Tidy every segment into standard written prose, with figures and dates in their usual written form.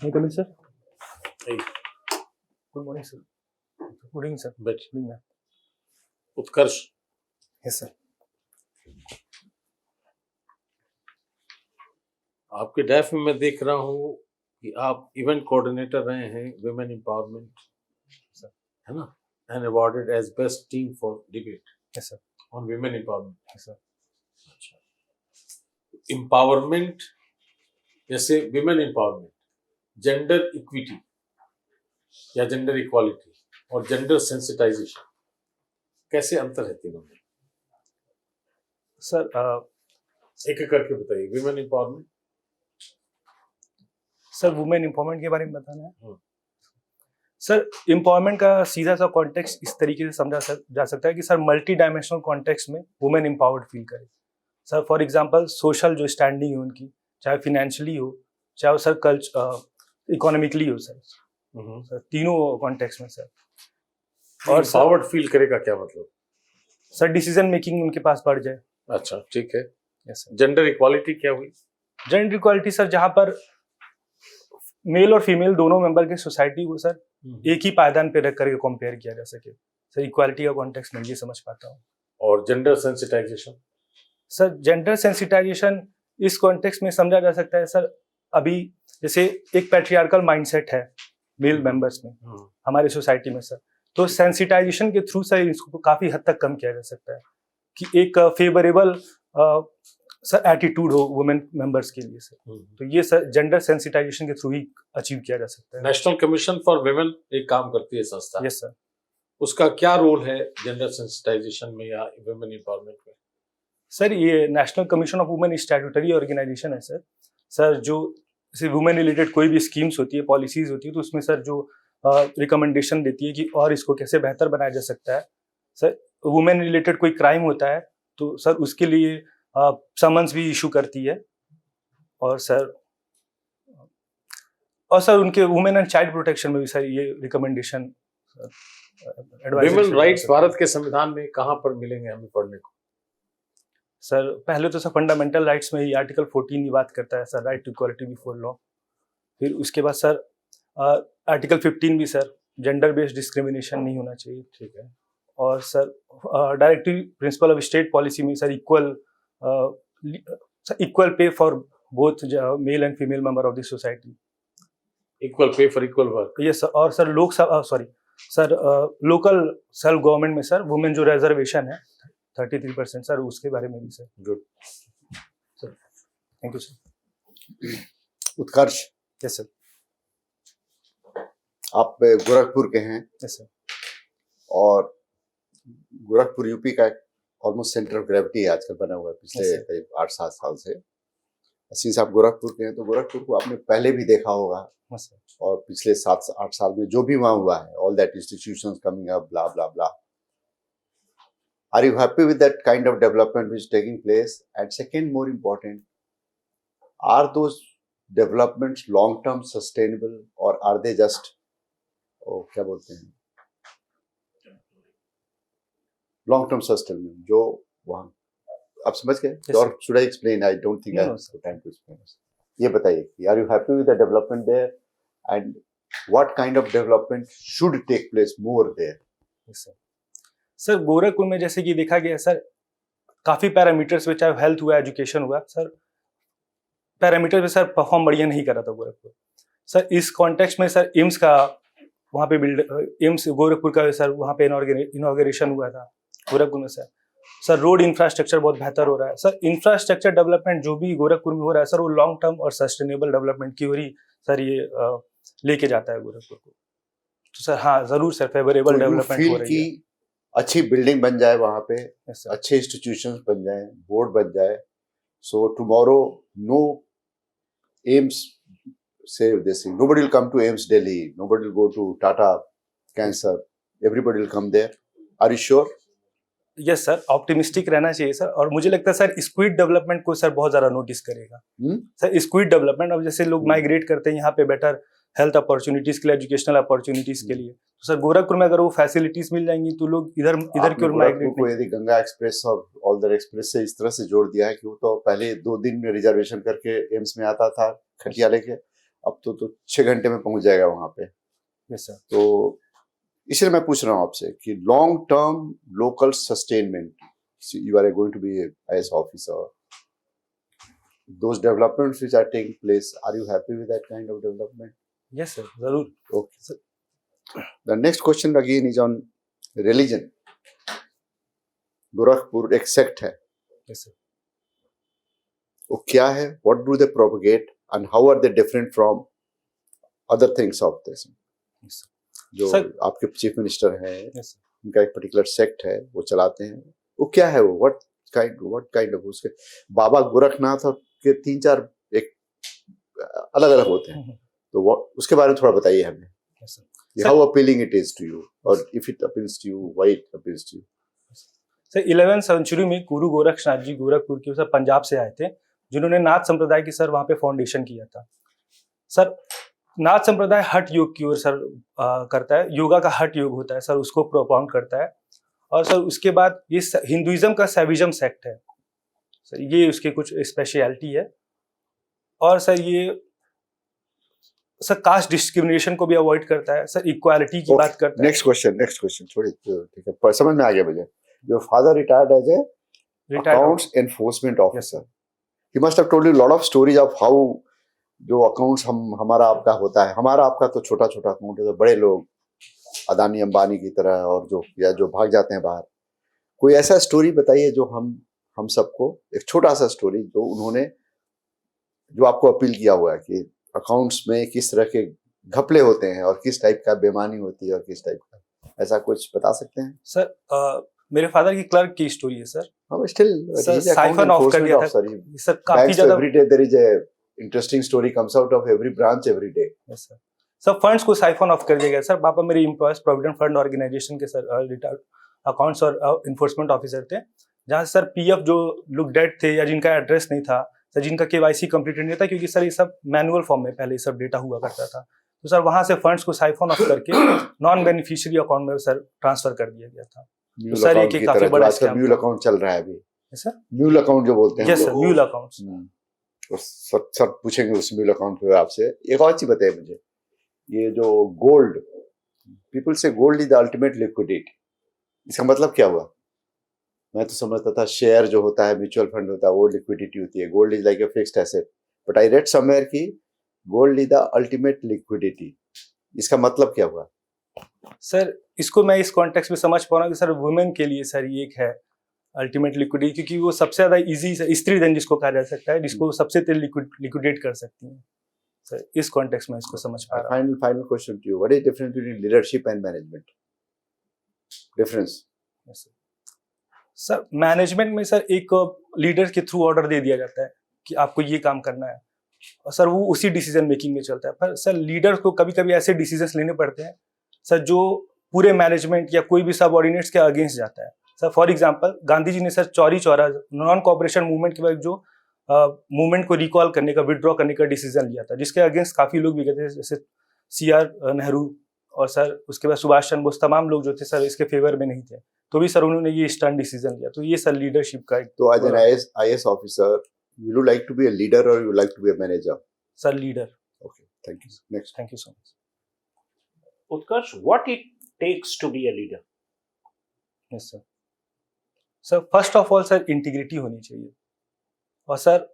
May I come in, sir? Hey, Good morning, sir. Good evening, sir. बैठ। Good evening, ma'am. उत्कर्ष, Yes, sir. आपके डैफ में मैं देख रहा हूँ कि आप इवेंट कोऑर्डिनेटर रहे हैं विमेन एम्पावरमेंट, है ना, and awarded as best team for debate Yes, sir. On women empowerment. Yes, sir. अच्छा, एम्पावरमेंट जैसे विमेन एम्पावरमेंट, जेंडर इक्विटी या जेंडर इक्वालिटी और जेंडर सेंसिटाइजेशन, कैसे अंतर है तीनों में? Sir, एक एक करके बताइए। Women empowerment, sir women empowerment के बारे में बताना है। हाँ। सर एम्पावरमेंट का सीधा सा कॉन्टेक्स्ट इस तरीके से समझा जा सकता है कि सर मल्टी डायमेंशनल कॉन्टेक्स्ट में वुमेन एम्पावर्ड फील करे। सर फॉर एग्जांपल सोशल जो स्टैंडिंग है उनकी, चाहे फिनेंशियली हो, चाहे सर इकोनॉमिकली हो, सर तीनों कॉन्टेक्स्ट में सर। और एम्पावर्ड फील करेगा क्या मतलब? सर डिसीजन मेकिंग उनके पास बढ़ जाए। अच्छा, ठीक है। Yes sir. जेंडर इक्वालिटी क्या हुई? जेंडर इक्वालिटी सर जहाँ पर मेल और फीमेल दोनों मेंबर के सोसाइटी को सर एक ही पायदान पे रख करके कंपेयर किया जा सके। सर इक्वालिटी का कॉन्टेक्स्ट में ये समझ पाता हूँ। और gender sensitization? Sir gender sensitization इस कॉन्टेक्स्ट में समझा जा सकता है सर, अभी जैसे एक पैट्रियार्कल माइंडसेट है मेल मेंबर्स में हमारे सोसाइटी में सर, तो सेंसिटाइजेशन के थ्रू सर इसको काफी हद तक कम किया जा सकता है कि एक फेवरेबल सर एटीट्यूड हो वुमेन मेंबर्स के लिए सर। तो ये सर जेंडर सेंसिटाइजेशन के थ्रू ही अचीव किया जा सकता है। नेशनल कमीशन फॉर वुमेन एक काम करती है संस्था। Yes sir. उसका क्या रोल है जेंडर सेंसिटाइजेशन में या वुमेन एम्पावरमेंट में? सर ये National Commission of Women statutory organization है सर। सर जो वुमेन रिलेटेड कोई भी स्कीम्स होती है, पॉलिसीज होती है, तो उसमें सर जो रिकमेंडेशन देती है कि और इसको कैसे बेहतर बनाया जा सकता है। सर वुमेन रिलेटेड कोई क्राइम होता है तो सर उसके लिए समन्स भी इशू करती है। और सर उनके वुमेन एंड चाइल्ड प्रोटेक्शन में भी सर ये रिकमेंडेशन वुमेन राइट्स भारत के संविधान में कहाँ पर मिलेंगे हमें पढ़ने को? सर पहले तो सर फंडामेंटल राइट्स में ही आर्टिकल 14 ही बात करता है sir, right to equality before law. फिर उसके बाद सर आर्टिकल 15 भी सर जेंडर बेस्ड डिस्क्रिमिनेशन नहीं होना चाहिए। ठीक है। और sir directive principle of state policy में sir equal pay for both male and female member of the society. Equal pay for equal work. Yes sir. और sir local self government में sir women जो reservation है 33% sir, उसके बारे में भी sir. Good sir, thank you sir. Utkarsh, yes sir. आप गोरखपुर के हैं। Yes sir. और गोरखपुर यूपी का ऑलमोस्ट सेंटर ऑफ ग्रेविटी आजकल बना हुआ है पिछले करीब 8-7 साल से। सिंस आप गोरखपुर के हैं तो गोरखपुर को आपने पहले भी देखा होगा। और पिछले 7-8 साल में जो भी वहाँ हुआ है, all that institutions coming up, blah blah blah. Are you happy with that kind of development which is taking place? And second, more important, are those developments long-term sustainable or are they just, क्या बोलते हैं, long-term sustainable? जो वहाँ आप समझ गए? Or should I explain? I don't think I have time to explain. ये बताइए कि are you happy with the development there and what kind of development should take place more there? Yes, sir. Sir Gorakhpur में जैसे कि देखा गया sir काफी parameters पे, चाहे हेल्थ हुआ, एजुकेशन हुआ, सर पैरामीटर पे सर परफॉर्म बढ़िया नहीं कर रहा था गोरखपुर। सर इस कॉन्टेक्स्ट में सर एम्स का वहाँ पे एम्स गोरखपुर का सर वहाँ पे इनॉग्रेशन हुआ था गोरखपुर में सर। सर रोड इंफ्रास्ट्रक्चर बहुत बेहतर हो रहा है सर। इंफ्रास्ट्रक्चर डेवलपमेंट जो भी गोरखपुर में हो रहा है सर वो लॉन्ग टर्म और सस्टेनेबल डेवलपमेंट की ओर ही सर ये लेके जाता है गोरखपुर को। तो सर हाँ जरूर सर फेवरेबल डेवलपमेंट हो रही है। अच्छी बिल्डिंग बन जाए वहाँ पे, अच्छे इंस्टीट्यूशंस बन जाए, बोर्ड बन जाए, सो टुमारो नो एम्स से this thing, nobody will come to AIIMS Delhi, nobody will go to Tata Cancer, everybody will come there. Are you sure? Yes sir, optimistic रहना चाहिए सर। और मुझे लगता है सर स्क्विड डेवलपमेंट को sir बहुत ज्यादा नोटिस करेगा। सर स्क्विड डेवलपमेंट, अब जैसे लोग माइग्रेट करते हैं यहाँ पे बेटर हेल्थ अपॉर्चुनिटीज के लिए, एजुकेशनल अपॉर्चुनिटीज के लिए, तो सर गोरखपुर में अगर वो फैसिलिटीज मिल जाएंगी तो लोग इधर की ओर माइग्रेट को यदि गंगा एक्सप्रेस और ऑल्डर एक्सप्रेस से इस तरह से जोड़ दिया है कि वो तो पहले 2 दिन में रिजर्वेशन करके एम्स में आता था खटिया लेके, अब तो 6 घंटे में पहुंच जाएगा वहां पे। Yes sir. तो इसलिए मैं पूछ रहा हूँ आपसे कि long term local sustainment, you are going to be as officer, those developments which are taking place, are you happy with that kind of development? Yes sir, जरूर। Okay. So, the next question again is on religion. Gorakhpur एक sect है, yes sir. वो क्या है? What do they propagate and how are they different from other things of this? Yes जो sir. आपके chief minister हैं, yes उनका एक पर्टिकुलर सेक्ट है, वो चलाते हैं, वो क्या है? वो what kind of उसके बाबा गोरखनाथ और के 3-4 एक अलग अलग होते हैं, तो उसके बारे में थोड़ा बताइए हमें। Yes sir. How appealing it is to you, or if it appeals to you, why it appeals to you? Sir 11वीं सेंचुरी में गुरु गोरक्षनाथ जी गोरखपुर के सर पंजाब से आए थे, जिन्होंने नाथ संप्रदाय की सर वहाँ पे फाउंडेशन किया था। सर नाथ संप्रदाय हठ योग की ओर सर करता है, योगा का हठ योग होता है सर, उसको प्रोपाउंड करता है। और सर उसके बाद ये हिंदुइज्म का सैविज्म सेक्ट है सर, ये उसके कुछ स्पेशलिटी है। और सर ये सर कास्ट डिस्क्रिमिनेशन को भी अवॉइड करता है सर, इक्वालिटी की बात करता है। नेक्स्ट क्वेश्चन छोड़िए, ठीक है, पर समझ में आ गया मुझे। Your father retired as a accounts enforcement officer, he must have told you lot of stories of how जो अकाउंट्स हमारा आपका होता है, हमारा आपका तो छोटा छोटा अकाउंट है, तो बड़े लोग अदानी अंबानी की तरह और जो भाग जाते हैं बाहर। कोई ऐसा स्टोरी बताइए जो हम सबको, एक छोटा सा स्टोरी जो उन्होंने, जो आपको अपील किया हुआ है कि अकाउंट्स में किस तरह के घपले होते हैं और किस टाइप का बेईमानी होती है और किस टाइप का, ऐसा कुछ बता सकते हैं? सर मेरे फादर की क्लर्क की स्टोरी है सर। हाँ, स्टिल साइफन ऑफ कर दिया था सर, काफी ज्यादा every day there is a interesting story comes out of every branch every day. Yes sir. Sir funds को साइफन ऑफ कर दिया गया सर। पापा मेरे एम्प्लॉयज प्रोविडेंट फंड ऑर्गेनाइजेशन के सर रिटायर्ड अकाउंट्स और इन्फोर्समेंट ऑफिसर थे, जहाँ से सर पीएफ जो लोग डेड थे या जिनका एड्रेस नहीं था सर, जिनका केवाईसी कंप्लीटेड नहीं था, क्योंकि सर ये सब मैनुअल फॉर्म में पहले ये सब डेटा हुआ करता था, तो सर वहां से फंड्स को साइफन ऑफ करके नॉन बेनिफिशियरी अकाउंट में सर ट्रांसफर कर दिया गया था। तो सर ये काफी बड़ा स्कैम, म्यूल अकाउंट चल रहा है अभी सर, म्यूल अकाउंट जो बोलते हैं। Yes sir, mule accounts. और सर पूछेंगे उस म्यूल अकाउंट पे आपसे। एक और चीज बताइए मुझे, ये जो गोल्ड, पीपल से gold is the ultimate liquidity, इसका मतलब क्या हुआ? मैं तो समझता था शेयर जो होता है, म्यूचुअल फंड होता है, वो लिक्विडिटी होती है, gold is like a fixed asset, but I read somewhere कि gold is the ultimate liquidity, इसका मतलब क्या हुआ? सर इसको मैं इस कॉन्टेक्स्ट में समझ पा रहा हूँ कि सर वुमेन के लिए सर ये एक है अल्टीमेट लिक्विडिटी, क्योंकि वो सबसे ज्यादा इजी स्त्री धन जिसको कहा जा सकता है, जिसको सबसे तेज लिक्विडेट कर सकती है सर, इस कॉन्टेक्स्ट में इसको समझ पा रहा हूँ। Final question to you, what is difference between leadership and management? Difference sir management में सर एक लीडर के थ्रू ऑर्डर दे दिया जाता है कि आपको ये काम करना है, और सर वो उसी डिसीजन मेकिंग में चलता है। पर सर लीडर को कभी कभी ऐसे डिसीजंस लेने पड़ते हैं सर जो पूरे मैनेजमेंट या कोई भी सबऑर्डिनेट्स के अगेंस्ट जाता है sir. For example Gandhi ji ने sir Chauri Chaura non cooperation movement के बाद जो मूवमेंट को रिकॉल करने का, विड्रॉ करने का डिसीजन लिया था, जिसके अगेंस्ट काफी लोग भी गए थे, जैसे सीआर नेहरू और सर उसके बाद सुभाष चंद्र बोस, तमाम लोग जो थे सर इसके फेवर में नहीं थे, तो भी सर उन्होंने ये स्टर्न डिसीजन लिया। तो ये सर लीडरशिप का एक, तो as an IAS officer will you like to be a leader or you like to be a manager? Sir leader. Okay, thank you. Next. Thank you so much. Utkarsh, what it takes to be a leader? Yes sir. Sir first of all sir integrity होनी चाहिए, और sir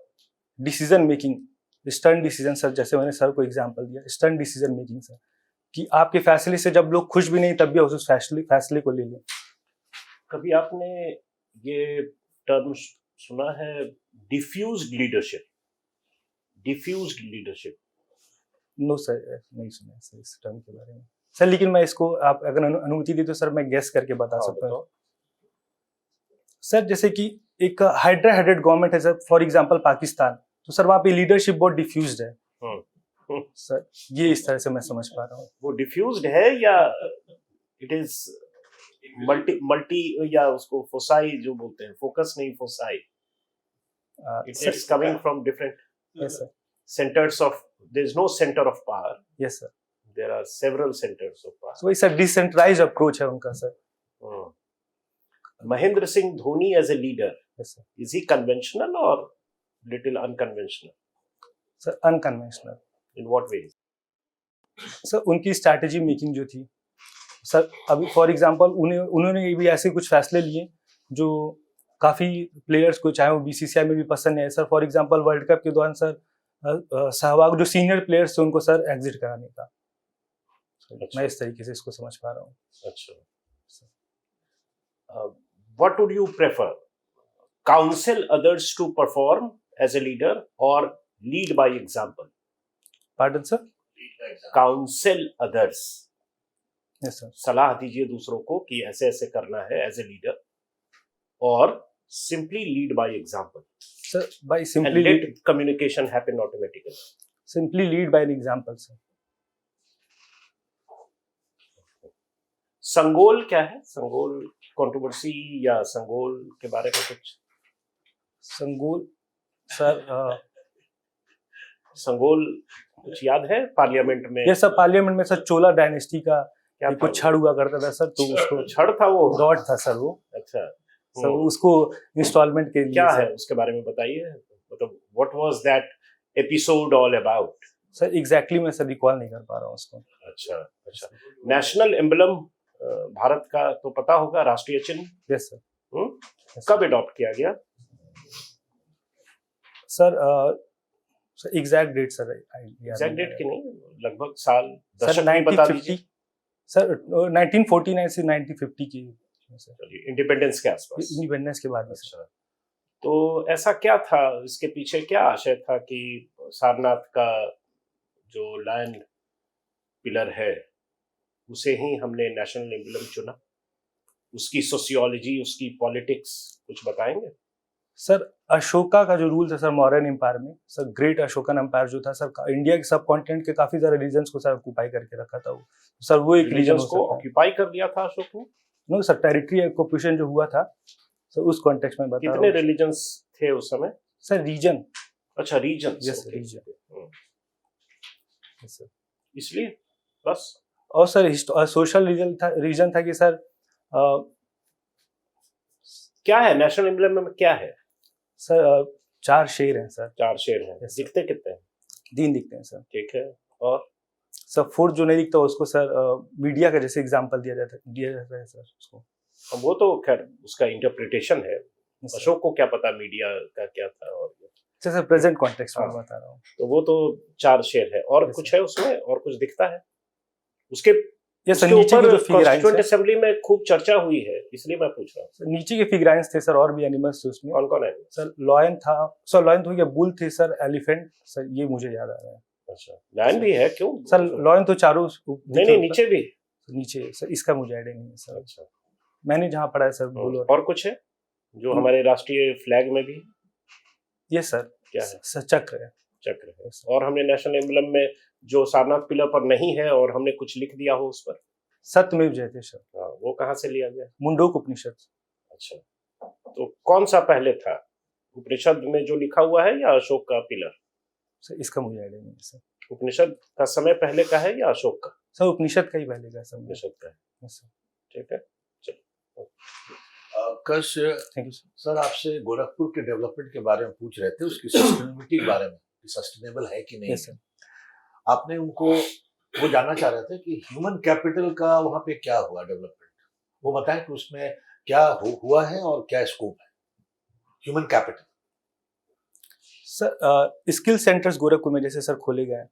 decision making, stern decision sir, जैसे मैंने sir को example दिया, stern decision making sir, कि आपके फैसले से जब लोग खुश भी नहीं तब भी उस फैसले को ले लें। कभी आपने ये टर्म सुना है, diffused leadership? Diffused leadership? No sir, नहीं सुना सर इस टर्म के बारे में सर, लेकिन मैं इसको आप अगर अनुमति दी तो सर मैं गेस करके बता सकता हूँ सर। जैसे कि एक हाइड्रा हेडेड गवर्नमेंट है सर, फॉर एग्जांपल पाकिस्तान, तो सर वहाँ पे लीडरशिप बहुत डिफ्यूज्ड है सर, ये इस तरह से मैं समझ पा रहा हूँ। वो डिफ्यूज्ड है या इट इज मल्टी या उसको फोसाई जो बोलते हैं, फोकस नहीं foci, it's coming from different centers of, there is no center of power. Yes sir, there are several centers of power. So it's a decentralized approach है उनका sir. Mahendra Singh Dhoni as a leader, yes sir, is he conventional or little unconventional? Sir unconventional. In what way? Sir उनकी strategy making जो थी sir, अभी for example उन्होंने भी ऐसे कुछ फैसले लिए जो काफ़ी प्लेयर्स को, चाहे वो बीसीसीआई में भी पसंद नहीं है sir. For example world cup के दौरान सर सहवाग जो सीनियर प्लेयर्स थे उनको सर एग्जिट कराने का। अच्छा। मैं इस तरीके से इसको समझ पा रहा हूँ। अच्छा। What would you prefer? Counsel others to perform as a leader or lead by example? Pardon sir? Counsel others. Yes sir. सलाह दीजिए दूसरों को कि ऐसे ऐसे करना है एज ए लीडर, और simply lead by example. Sir by And simply let communication happen automatically. Simply lead by an example sir. Sengol क्या है? संगोल कंट्रोवर्सी या संगोल के बारे में कुछ? संगोल सर संगोल कुछ याद है पार्लियामेंट में? ये सब पार्लियामेंट में सर चोला डायनेस्टी का क्या कुछ छड़ हुआ करता था सर, तो उसको छड़ था वो? गॉड था सर वो। अच्छा। सर उसको इंस्टॉलमेंट के लिए क्या सर, है उसके बारे में बताइए, मतलब what was that episode all about? Sir exactly मैं सर रिकॉल नहीं कर पा रहा हूँ उसको। अच्छा अच्छा। नेशनल एम्बलम भारत का तो पता होगा, राष्ट्रीय चिन्ह यस सर। कब अडॉप्ट किया गया? Sir exact date sir exact date की नहीं, लगभग साल सर दशक भी बता दीजिए। 1950 सर 1949 से 1950 की इंडिपेंडेंस के आसपास, इंडिपेंडेंस के बाद। अच्छा। तो ऐसा क्या था, इसके पीछे क्या आशय था कि सारनाथ का जो लायन पिलर है उसे ही हमने नेशनल एम्बलम चुना? उसकी सोशियोलॉजी, उसकी पॉलिटिक्स कुछ बताएंगे? सर अशोका का जो रूल था सर मौर्यन एम्पायर में, सर ग्रेट अशोकन एम्पायर जो था सर, इंडिया के सब कॉन्टिनेंट के काफी सारे रीजन्स को सर ऑक्यूपाई करके रखा था वो। सर वो एक रीजन रीजन्स हो को सकता है। ऑक्यूपाई कर लिया था अशोक ने? नो सर, टेरिटरी ऑक्यूपेशन जो हुआ था सर उस कॉन्टेक्स्ट में बता रहा कितने हूँ रिलीजन्स थे उस समय? सर। रीजन, अच्छा, रीजन। Yes reason sir. इसलिए बस। और सर सोशल रीजन था कि सर क्या है नेशनल एम्बलम में, क्या है? सर 4 शेर हैं सर। 4 शेर हैं। Yes, sir. दिखते कितने हैं? 3 दिखते हैं सर। ठीक है। और सर 4th जो नहीं दिखता उसको सर मीडिया का जैसे एग्जांपल दिया जाता है सर उसको। अब वो तो खैर उसका इंटरप्रिटेशन है, Yes, sir. अशोक को क्या पता मीडिया का क्या था। और सर प्रेजेंट कॉन्टेक्स्ट में हाँ। बता रहा हूँ। तो वो तो 4 शेर है। और Yes, कुछ sir. है उसमें, और कुछ दिखता है उसके? ये सर उसके नीचे ऊपर की जो फिगराइंस कॉन्स्टिट्यूएंट असेंबली में खूब चर्चा हुई है, इसलिए मैं पूछ रहा हूँ। नीचे के फिगराइंस थे सर, और भी एनिमल्स थे उसमें। कौन कौन है? सर लॉयन था सर, लॉयन तो हो गया, बुल थे सर, एलिफेंट सर, ये मुझे याद आ रहा है। अच्छा, लायन भी है? क्यों सर लॉयन तो चारों नहीं, नीचे भी? नीचे सर, इसका मुझे आइडिया नहीं है सर। अच्छा। मैंने जहाँ पढ़ा है सर बुल और कुछ है जो हमारे राष्ट्रीय फ्लैग में भी? ये सर क्या है? सर चक्र है। चक्र है। और हमने नेशनल एम्बलम में जो सारनाथ पिलर पर नहीं है और हमने कुछ लिख दिया हो उस पर? सत्यमेव जयते सर। हाँ, वो कहाँ से लिया गया? मुंडोक उपनिषद। अच्छा, तो कौन सा पहले था, उपनिषद में जो लिखा हुआ है या अशोक का पिलर? सर इसका मुझे आइडिया नहीं है सर। उपनिषद का समय पहले का है या अशोक का? सर उपनिषद का ही पहले का सर। उपनिषद का है। Yes sir. ठीक है, चलो। कश थैंक यू सर। सर, आपसे गोरखपुर के डेवलपमेंट के बारे में पूछ रहे थे, उसकी सस्टेनेबिलिटी के बारे में, सस्टेनेबल है कि नहीं। Yes sir. आपने उनको वो जानना चाह रहे थे कि ह्यूमन कैपिटल का वहाँ पे क्या हुआ डेवलपमेंट, वो बताएं कि उसमें क्या हुआ है और क्या स्कोप है human capital. Sir skill centres Gorakhpur में जैसे सर खोले गए हैं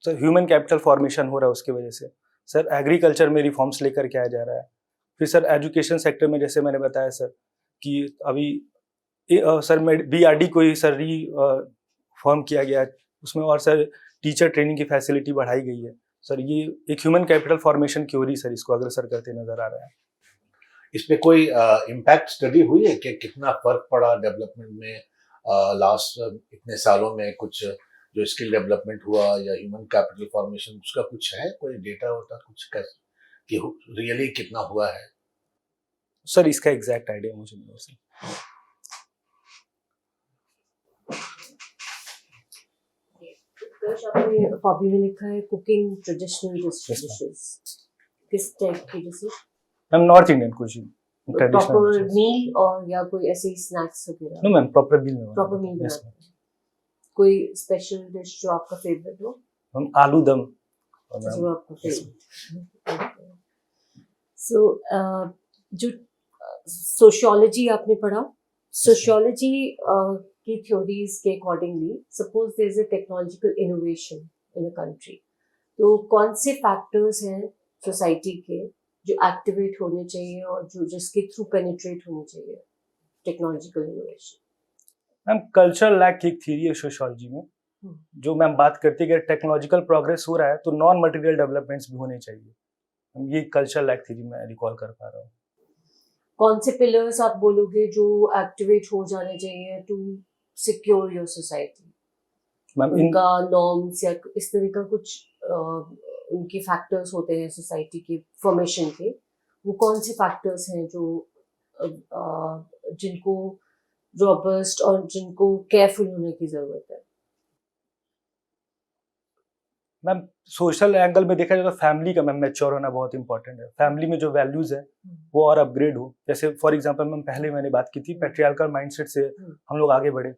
सर, ह्यूमन कैपिटल फॉर्मेशन हो रहा है उसकी वजह से। सर एग्रीकल्चर में रिफॉर्म्स लेकर के आया जा रहा है। फिर सर एजुकेशन सेक्टर में जैसे मैंने बताया सर कि अभी सर BRD को ही सर फॉर्म किया गया है उसमें, और सर टीचर ट्रेनिंग की फैसिलिटी बढ़ाई गई है। सर ये एक ह्यूमन कैपिटल फॉर्मेशन की ओर ही सर इसको अग्रसर करते नजर आ रहा है। इस पे कोई इम्पैक्ट स्टडी हुई है कि कितना फर्क पड़ा डेवलपमेंट में लास्ट इतने सालों में, कुछ जो स्किल डेवलपमेंट हुआ या ह्यूमन कैपिटल फॉर्मेशन, उसका कुछ है कोई डेटा होता कुछ कि रियली कितना हुआ है? सर इसका एग्जैक्ट आइडिया मुझे नहीं है सर। आपने हॉबी में लिखा है कुकिंग ट्रेडिशनल डिशेस, किस टाइप की dishes? Ma'am north Indian cuisine, proper meal और या कोई ऐसे स्नैक्स वगैरह? नो मैम, प्रॉपर मील में। प्रॉपर मील बनाते हैं। कोई स्पेशल डिश जो आपका फेवरेट हो? मैम आलू दम और जो मैम आपका फेवरेट। सो जो सोशियोलॉजी आपने पढ़ा, सोशियोलॉजी की थ्योरीज के accordingly suppose there is a technological innovation in a country, तो कौन से फैक्टर्स हैं सोसाइटी के जो एक्टिवेट होने चाहिए और जो जिसके थ्रू पेनिट्रेट होने चाहिए technological innovation? Ma'am cultural lag की एक थ्योरी है सोशियोलॉजी में, जो मैम बात करती है कि टेक्नोलॉजिकल प्रोग्रेस हो रहा है तो नॉन मटेरियल डेवलपमेंट्स भी होने चाहिए। हम ये कल्चरल लैग थ्योरी मैं रिकॉल कर पा रहा हूँ। कौन से पिलर्स आप बोलोगे जो एक्टिवेट हो जाने चाहिए to secure your society? Ma'am उनका नॉर्म्स या इस तरह का कुछ उनके फैक्टर्स होते हैं सोसाइटी के फॉर्मेशन के, वो कौन से फैक्टर्स हैं जो जिनको रॉबस्ट और जिनको केयरफुल होने की जरूरत है? मैम सोशल एंगल में देखा जाए तो फैमिली का मैम मैच्योर होना बहुत इंपॉर्टेंट है। फैमिली में जो वैल्यूज है वो और अपग्रेड हो। जैसे फॉर एग्जांपल मैम पहले मैंने बात की थी पैट्रियार्कल माइंडसेट से हम लोग आगे बढ़े।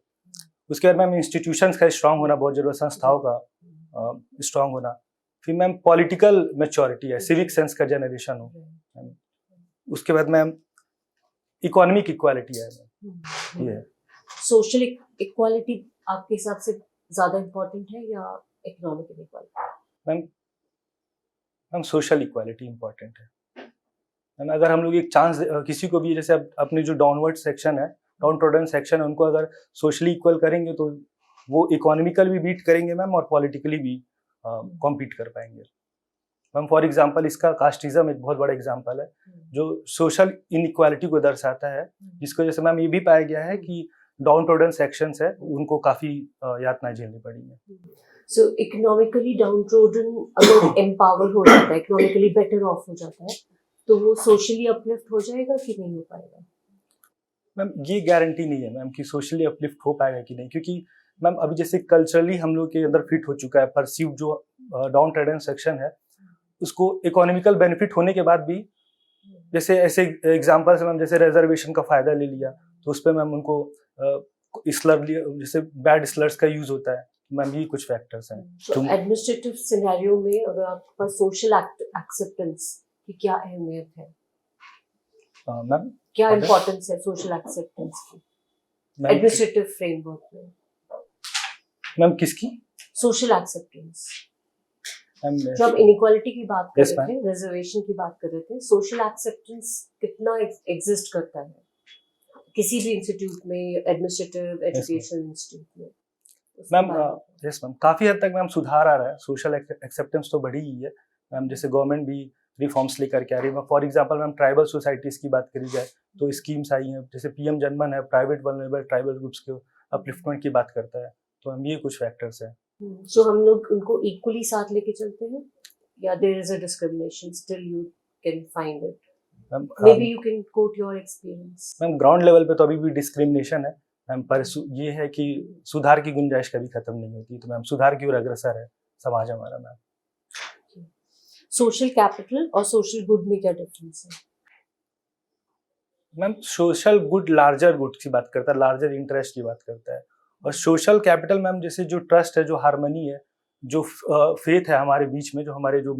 उसके बाद मैम इंस्टीट्यूशंस का स्ट्रांग होना बहुत जरूरी है, संस्थाओं का स्ट्रांग होना। फिर मैम पॉलिटिकल मैच्योरिटी है, सिविक सेंस का जनरेशन हो। उसके बाद मैम इकोनॉमिक इक्वालिटी है मैम, ये है। सोशल इक्वालिटी आपके हिसाब से ज्यादा इम्पोर्टेंट है या economic equality? Ma'am social equality important है मैम। अगर हम लोग एक चांस किसी को भी, जैसे अपने जो डाउनवर्ड सेक्शन है, डाउन ट्रोडन सेक्शन है, उनको अगर सोशली इक्वल करेंगे तो वो इकोनॉमिकल भी बीट करेंगे मैम और पॉलिटिकली भी कॉम्पीट कर पाएंगे मैम। फॉर एग्जांपल इसका कास्टिज्म एक बहुत बड़ा एग्जांपल है जो सोशल इनइक्वालिटी को दर्शाता है, जिसको जैसे मैम ये भी पाया गया है कि डाउन ट्रोडन सेक्शंस है उनको काफी यातनाएं झेलनी पड़ी है। सो इकोनॉमिकली डाउनट्रोडन अगर एम्पावर हो जाता है, इकोनॉमिकली बेटर ऑफ हो जाता है, तो वो सोशली अपलिफ्ट हो जाएगा कि नहीं हो पाएगा? मैम ये गारंटी नहीं है मैम कि सोशली अपलिफ्ट हो पाएगा कि नहीं, क्योंकि मैम अभी जैसे कल्चरली हम लोग के अंदर फिट हो चुका है परसीव जो डाउन ट्रोडन सेक्शन है, उसको इकोनॉमिकल बेनिफिट होने के बाद भी, जैसे ऐसे एग्जांपल से मैम जैसे रिजर्वेशन का फायदा ले लिया तो उस पर मैम उनको स्लर जैसे बैड स्लर्स का यूज होता है मैम। ये कुछ फैक्टर्स हैं। तो एडमिनिस्ट्रेटिव सिनेरियो में अगर आपके पास सोशल एक्सेप्टेंस की क्या अहमियत है? मैम क्या इम्पोर्टेंस है सोशल एक्सेप्टेंस की एडमिनिस्ट्रेटिव फ्रेमवर्क में? मैम किसकी? Social acceptance. मैम जब हम इनइक्वालिटी की बात कर Yes, रहे थे, रिजर्वेशन की बात कर रहे थे, सोशल एक्सेप्टेंस कितना एग्जिस्ट करता है किसी भी इंस्टीट्यूट में, एडमिनिस्ट्रेटिव एजुकेशन इंस्टीट्यूट में? मैम यस मैम काफी हद तक मैम सुधार आ रहा है। सोशल एक्सेप्टेंस तो बढ़ी ही है मैम। जैसे गवर्नमेंट भी रिफॉर्म्स लेकर के आ रही है। For example ma'am tribal societies की बात करी जाए तो स्कीम्स आई हैं, जैसे पीएम जनमन है, प्राइवेट वल्नरेबल ट्राइबल ग्रुप्स के अपलिफ्टमेंट की बात करता है। तो हम ये कुछ फैक्टर्स हैं। सो हम लोग उनको इक्वली साथ लेके चलते हैं या there is a discrimination still you can find it? Maybe you can quote your experience. Ma'am ground level पे तो अभी भी डिस्क्रिमिनेशन है मैम, पर ये है कि सुधार की गुंजाइश कभी खत्म नहीं होती। तो मैम सुधार की ओर अग्रसर है समाज हमारा मैम। सोशल कैपिटल और सोशल गुड में क्या डिफरेंस है? Ma'am social good larger good की बात करता है, लार्जर इंटरेस्ट की बात करता है। और सोशल कैपिटल मैम जैसे जो ट्रस्ट है, जो हार्मनी है, जो फेथ है हमारे बीच में, जो हमारे जो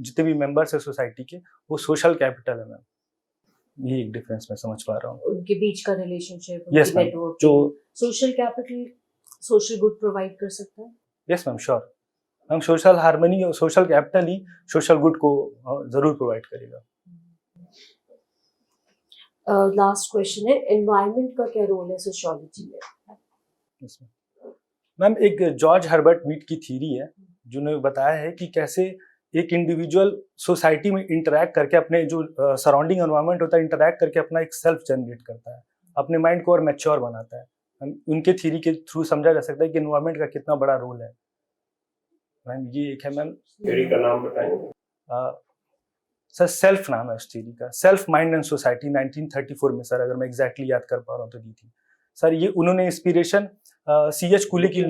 जितने भी मेंबर्स है सोसाइटी के, वो सोशल कैपिटल है मैम। ये एक डिफरेंस मैं समझ पा रहा हूँ। उनके बीच का रिलेशनशिप, यस मैम, नेटवर्क, जो social capital social good provide कर सकता है। Yes ma'am sure ma'am, social harmony और सोशल कैपिटल ही सोशल गुड को जरूर प्रोवाइड करेगा। लास्ट क्वेश्चन है, एनवायरनमेंट का क्या रोल है सोशियोलॉजी में? मैम एक जॉर्ज हर्बर्ट मीड की थ्योरी है जिन्होंने बताया है कि कैसे एक इंडिविजुअल सोसाइटी में इंटरैक्ट करके अपने जो सराउंडिंग एनवायरनमेंट होता है, इंटरैक्ट करके अपना एक सेल्फ जनरेट करता है, अपने माइंड को और मैच्योर बनाता है। उनके थ्योरी के थ्रू समझा जा सकता है कि एनवायरनमेंट का कितना बड़ा रोल है मैम। ये एक है मैम, थ्योरी का नाम बताएंगे? सर सेल्फ नाम है उस थ्योरी का, सेल्फ माइंड एंड सोसाइटी, 1934 में सर, अगर मैं एग्जैक्टली याद कर पा रहा हूँ तो दी थी सर। ये उन्होंने इंस्पिरेशन सीएच कुली की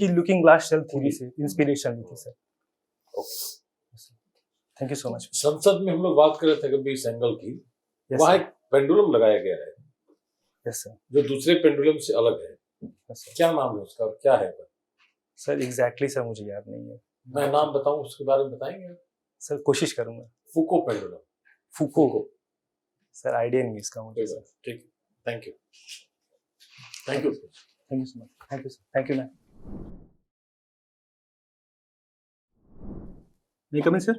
लुकिंग ग्लास सेल्फ थ्योरी से इंस्पिरेशन ली थी sir. Thank you so much. संसद में हम लोग बात कर रहे थे कभी इस एंगल की, वहाँ एक पेंडुलम लगाया गया है यस सर, जो दूसरे पेंडुलम से अलग है। सर क्या नाम है उसका और क्या है वो? सर एग्जैक्टली सर मुझे याद नहीं है मैं नाम बताऊं उसके बारे में बताएंगे? सर, कोशिश करूंगा। Foucault pendulum. Foucault sir, idea नहीं है इसका मुझे सर। ठीक, thank you, thank you. Thank you so much, thank you sir, thank you ma'am. नहीं coming sir.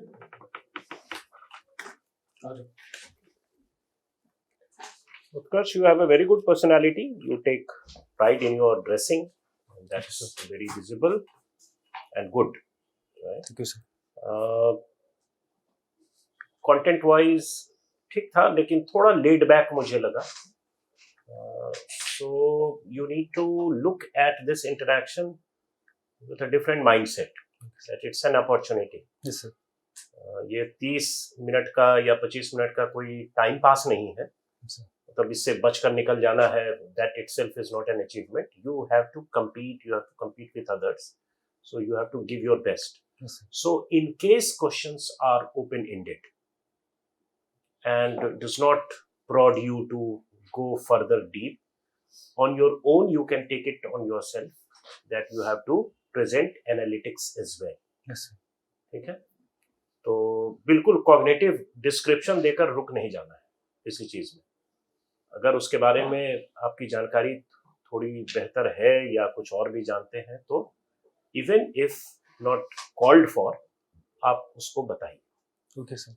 Utkarsh, you have a very good personality. You take pride in your dressing. And that's very visible and good. Right? Thank you sir. Content wise ठीक था, लेकिन थोड़ा laid back मुझे लगा. So you need to look at this interaction with a different mindset. That it's an opportunity. Yes sir. ये 30 minute का या 25 minute का कोई टाइम पास नहीं है. मतलब इससे बचकर निकल जाना है, that itself is not an achievement. You have to compete with others. So you have to give your best. Yes, sir. So in case questions are open-ended and does not prod you to go further deep, on your own you can take it on yourself that you have to present analytics as well. Yes sir. ठीक है, तो बिल्कुल cognitive description देकर रुक नहीं जाना है किसी चीज में. अगर उसके बारे में आपकी जानकारी थोड़ी बेहतर है या कुछ और भी जानते हैं तो even if not called for, आप उसको बताइए. Okay sir.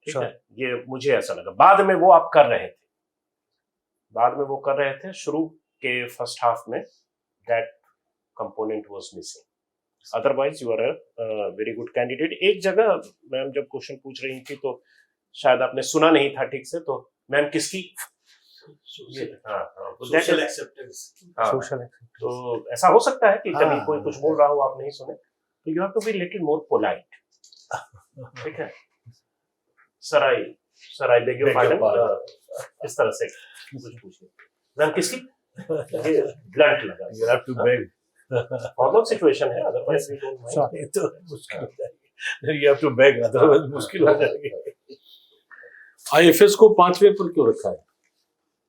ठीक है, ये मुझे ऐसा लगा. बाद में वो आप कर रहे थे, शुरू के फर्स्ट हाफ में that component was missing. Otherwise you are a very good candidate. एक जगह मैम जब क्वेश्चन पूछ रही थी तो शायद आपने सुना नहीं था ठीक से, तो मैम किसकी सोशल एक्सेप्टेंस. तो ऐसा हो सकता है कि कभी कोई कुछ बोल रहा हो आप नहीं सुने, तो you have to be little more polite. ठीक है, sir I beg your pardon, इस तरह से कुछ पूछिए. मैम किसकी, ये ब्लंट लगा. You have to beg. Problem situation है, अदरवाइज वी डोंट माइंड. ये तो मुश्किल हो जाएगी. You have to beg, otherwise मुश्किल हो जाएगी. आईएफएस को 5वें पर क्यों रखा है?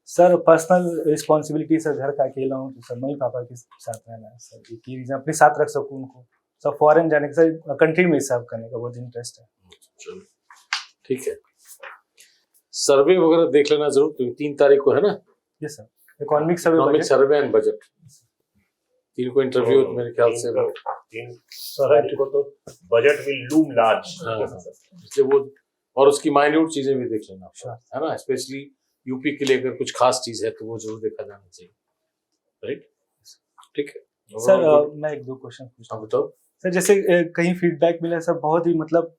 सर पर्सनल रिस्पॉन्सिबिलिटी सर, घर का अकेला हूँ तो सर मम्मी पापा के साथ रहना है सर, एक ही रीजन अपने साथ रख सकूँ उनको. सर फॉरेन जाने का, सर कंट्री में सर्व करने का बहुत इंटरेस्ट है. चलो ठीक है, सर्वे वगैरह देख लेना जरूर, क्योंकि 3 तारीख को है ना. Yes sir, economic survey, economic survey and budget, 3 को इंटरव्यू मेरे ख्याल से. सर को तो बजट विल लूम लार्ज. इसलिए वो और उसकी माइन्यूट चीजें भी देख लेना, Sure. है ना. स्पेशली यूपी के लिए अगर कुछ खास चीज है तो वो जरूर देखा जाना चाहिए. राइट, ठीक है. सर मैं 1-2 क्वेश्चन पूछता हाँ हूँ बताओ. सर. जैसे कहीं फीडबैक मिला सर, बहुत ही मतलब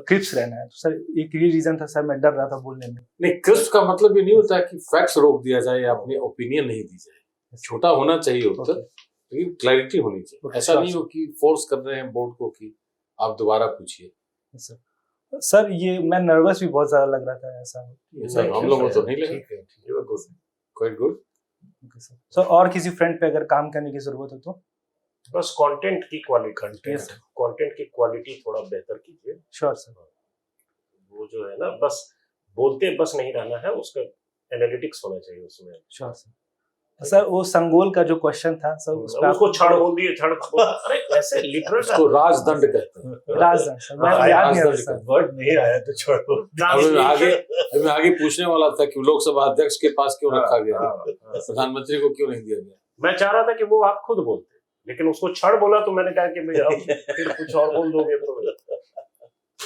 क्रिप्स रहना है, तो सर एक ये रीजन था सर, मैं डर रहा था बोलने में. नहीं, क्रिस्प का मतलब ये नहीं होता कि फैक्ट्स रोक दिया जाए या अपनी ओपिनियन नहीं दी जाए. छोटा होना चाहिए उत्तर, लेकिन क्लैरिटी होनी चाहिए. Okay, ऐसा sure, नहीं हो कि फोर्स कर रहे हैं बोर्ड को कि आप दोबारा पूछिए. सर ये मैं नर्वस भी बहुत ज्यादा लग रहा था, ऐसा. ऐसा हम लोगों को तो नहीं लगा. ठीक है, ठीक है. You are good, quite good. Okay sir. Sir और किसी फ्रंट पे अगर काम करने की जरूरत हो तो? बस कंटेंट की क्वालिटी थोड़ा बेहतर कीजिए. Sure sir. वो जो है ना, बस बोलते बस नहीं रहना है, उसका एनालिटिक्स होना चाहिए उसमें. Sure sir. सर वो संगोल का जो क्वेश्चन था सर, उसको छड़ बोल दिए, अरे ऐसे लिटरल उसको राजदंड कहते हैं. राजदंड सर, मैं हाँ, याद नहीं आ राजदंड रहा सर. वर्ड नहीं आया तो छोड़ो. मैं आगे पूछने वाला था कि लोकसभा अध्यक्ष के पास क्यों रखा गया, प्रधानमंत्री को क्यों नहीं दिया गया. मैं चाह रहा था कि वो आप खुद बोलते, लेकिन उसको छड़ बोला तो मैंने कहा कि भाई अब फिर कुछ और बोल दोगे तो.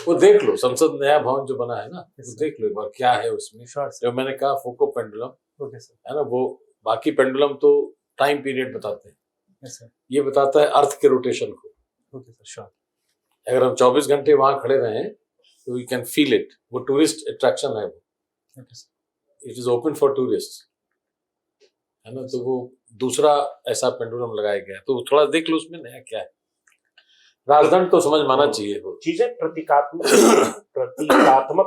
वो देख लो, संसद नया भवन जो बना है ना, वो देख लो एक बार क्या है उसमें. Sure sir. जो मैंने कहा फूको पेंडुलम, ओके सर. है ना, वो बाकी पेंडुलम तो टाइम पीरियड बताते हैं, यस सर. ये बताता है अर्थ के रोटेशन को. Okay sir. श्योर. अगर हम 24 घंटे वहां खड़े रहे तो यू कैन फील इट. वो टूरिस्ट अट्रैक्शन है, वो okay sir. It is open for tourist, है ना. तो वो दूसरा ऐसा पेंडुलम लगाया गया है, तो थोड़ा देख लो उसमें नया क्या है. राजदंड तो समझ माना चाहिए. वो चीजें प्रतीकात्मक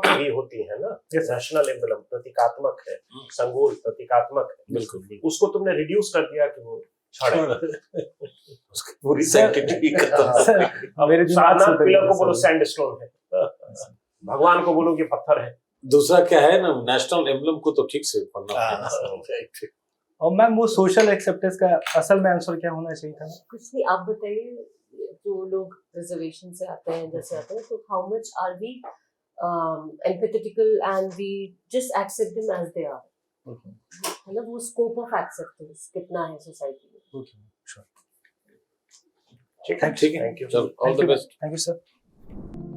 भी होती है ना. नेशनल एम्बलम प्रतीकात्मक है, संगोल प्रतीकात्मक है. बिल्कुल. उसको तुमने रिड्यूस कर दिया कि वो छड़ है. उसकी पूरी सर, sanctity सर मेरे दिमाग से सारनाथ उतर पिलर गया को बोलो सर. सैंडस्टोन है, भगवान को बोलो कि पत्थर है. दूसरा क्या है ना, नेशनल एम्बलम को तो ठीक से पढ़ना हाँ, पड़ेगा. और मैम वो सोशल एक्सेप्टेंस का असल में आंसर क्या होना चाहिए था? कुछ नहीं, आप बताइए, जो लोग रिजर्वेशन से आते हैं, जैसे आते हैं, तो how much are we empathetical and we just accept them as they are, मतलब वो स्कोप ऑफ एक्सेप्टेंस कितना है सोसाइटी में। ओके, श्योर, ठीक है, ठीक है, थैंक यू। चलो, all the best. Thank you sir.